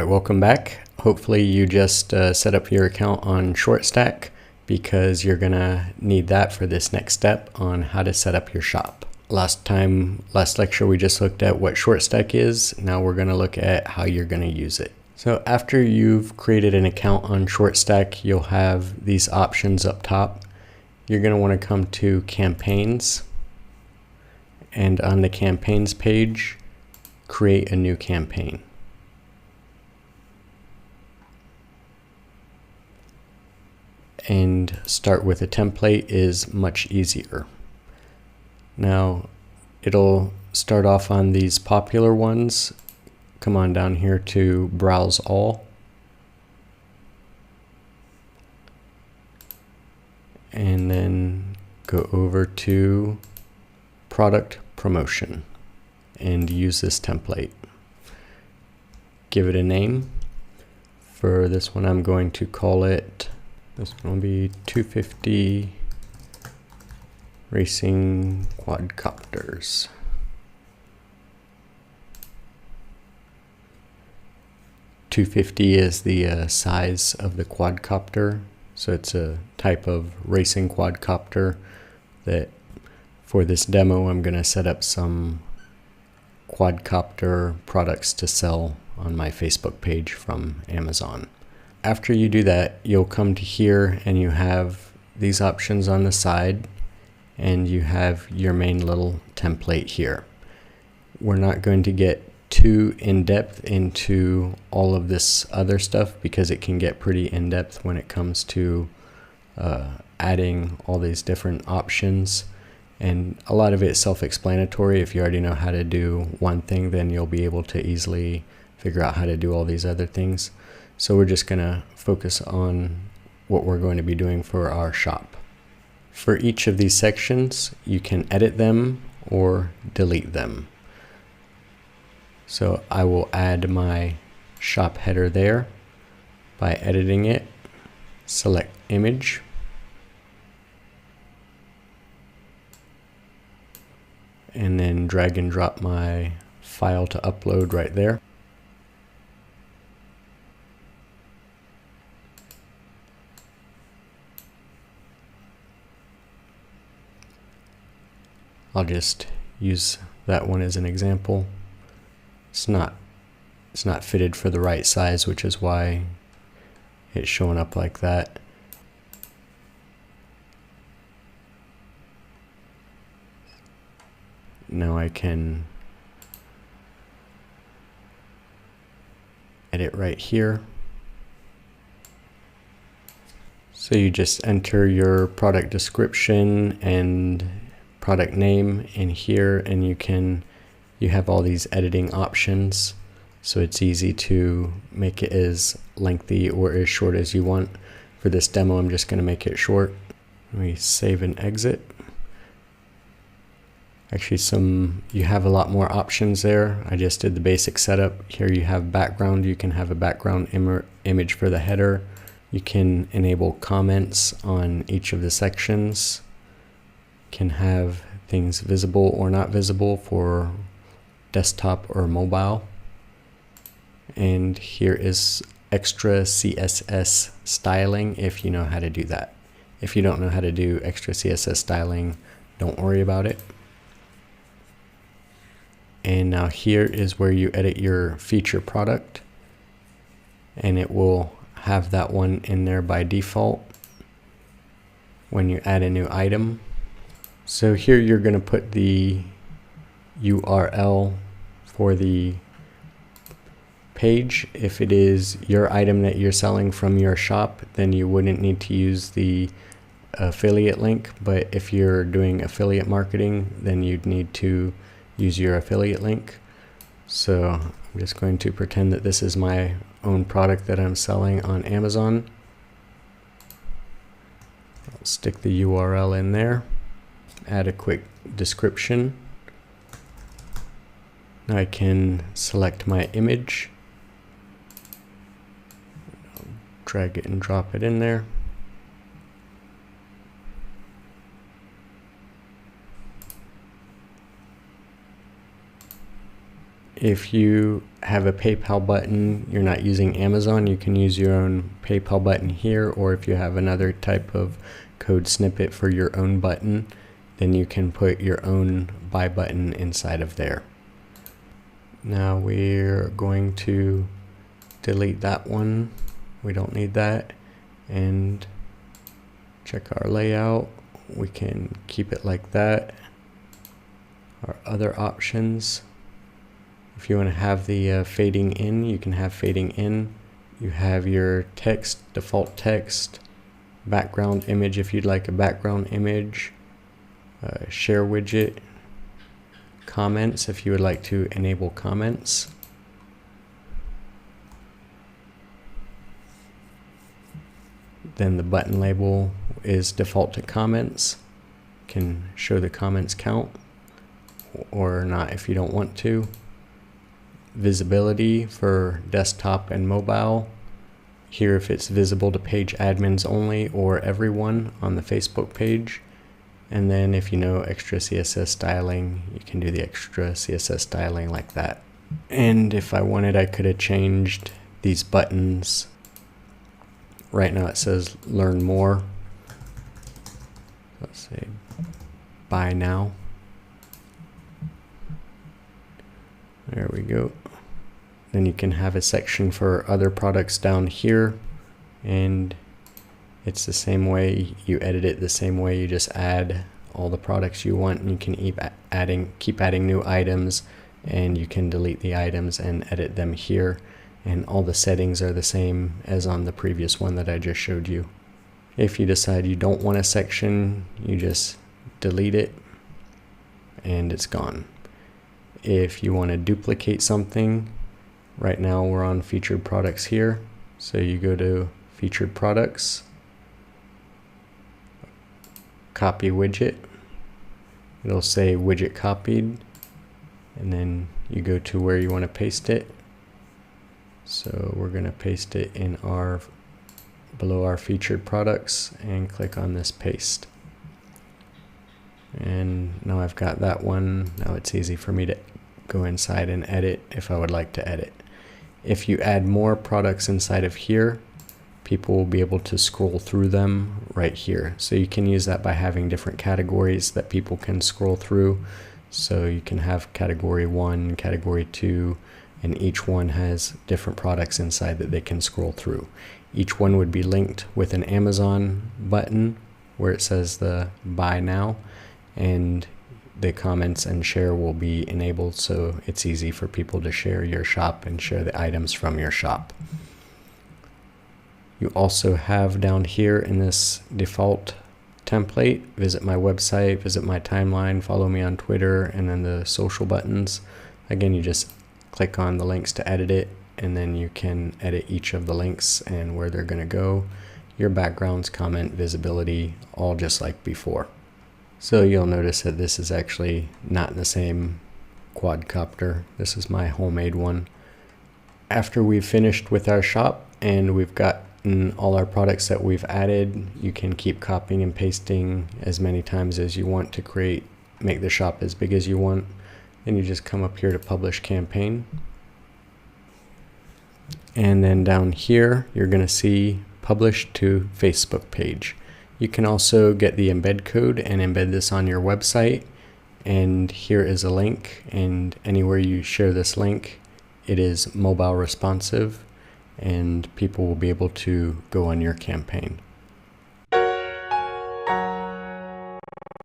welcome back. Hopefully you just set up your account on ShortStack because you're gonna need that for this next step on how to set up your shop. Last lecture we just looked at what ShortStack is. Now we're gonna look at how you're gonna use it. So after you've created an account on ShortStack, you'll have these options up top. You're gonna wanna come to campaigns, and on the campaigns page, create a new campaign. And start with a template is much easier. Now it'll start off on these popular ones. Come on down here to browse all. And then go over to product promotion and use this template. Give it a name. For this one I'm going to call it, this one will be 250 racing quadcopters. .250 is the size of the quadcopter, so it's a type of racing quadcopter that for this demo I'm going to set up some quadcopter products to sell on my Facebook page from Amazon. After you do that, you'll come to here and you have these options on the side and you have your main little template here. We're not going to get too in-depth into all of this other stuff because it can get pretty in-depth when it comes to adding all these different options. And a lot of it is self-explanatory. If you already know how to do one thing, then you'll be able to easily figure out how to do all these other things. So we're just going to focus on what we're going to be doing for our shop. For each of these sections, you can edit them or delete them. So I will add my shop header there by editing it. Select image. And then drag and drop my file to upload right there. I'll just use that one as an example. It's not fitted for the right size, which is why it's showing up like that. Now I can edit right here. So you just enter your product description and product name in here, and you have all these editing options, so it's easy to make it as lengthy or as short as you want. For this demo I'm just going to make it short. Let me save and exit. Actually, you have a lot more options there. I just did the basic setup. Here you have background. You can have a background image for the header. You can enable comments on each of the sections. Can have things visible or not visible for desktop or mobile. And here is extra CSS styling if you know how to do that. If you don't know how to do extra CSS styling, don't worry about it. And now here is where you edit your feature product, and it will have that one in there by default when you add a new item. So here you're going to put the URL for the page. If it is your item that you're selling from your shop, then you wouldn't need to use the affiliate link, but if you're doing affiliate marketing, then you'd need to use your affiliate link. So I'm just going to pretend that this is my own product that I'm selling on Amazon. I'll stick the URL in there, add a quick description. Now I can select my image, drag it and drop it in there. If you have a PayPal button, you're not using Amazon, you can use your own PayPal button here, or if you have another type of code snippet for your own button, then you can put your own buy button inside of there. Now we're going to delete that one. We don't need that. And check our layout. We can keep it like that. Our other options. If you want to have the fading in, you can have fading in. You have your text, default text, background image if you'd like a background image, share widget, comments if you would like to enable comments. Then the button label is default to comments. Can show the comments count or not if you don't want to. Visibility for desktop and mobile. Here if it's visible to page admins only or everyone on the Facebook page. And then if you know extra CSS styling, you can do the extra CSS styling like that. And if I wanted, I could have changed these buttons. Right now it says learn more. Let's say buy now. There we go. Then you can have a section for other products down here, and it's the same way. You edit it the same way. You just add all the products you want, and you can keep adding new items, and you can delete the items and edit them here. And all the settings are the same as on the previous one that I just showed you. If you decide you don't want a section, you just delete it and it's gone. If you want to duplicate something, right now we're on featured products here. So you go to featured products, copy widget. It'll say widget copied, and then you go to where you want to paste it. So we're going to paste it in below our featured products and click on this paste. And now I've got that one. Now it's easy for me to go inside and edit if I would like to edit. If you add more products inside of here, people will be able to scroll through them right here. So you can use that by having different categories that people can scroll through. So you can have category 1, category 2, and each one has different products inside that they can scroll through. Each one would be linked with an Amazon button where it says the buy now, and the comments and share will be enabled, so it's easy for people to share your shop and share the items from your shop. You also have down here in this default template, visit my website, visit my timeline, follow me on Twitter, and then the social buttons. Again, you just click on the links to edit it, and then you can edit each of the links and where they're going to go. Your backgrounds, comment, visibility, all just like before. So you'll notice that this is actually not the same quadcopter. This is my homemade one. After we've finished with our shop and we've gotten all our products that we've added, you can keep copying and pasting as many times as you want to make the shop as big as you want. Then you just come up here to publish campaign. And then down here, you're going to see publish to Facebook page. You can also get the embed code and embed this on your website. And here is a link, and anywhere you share this link, it is mobile responsive, and people will be able to go on your campaign.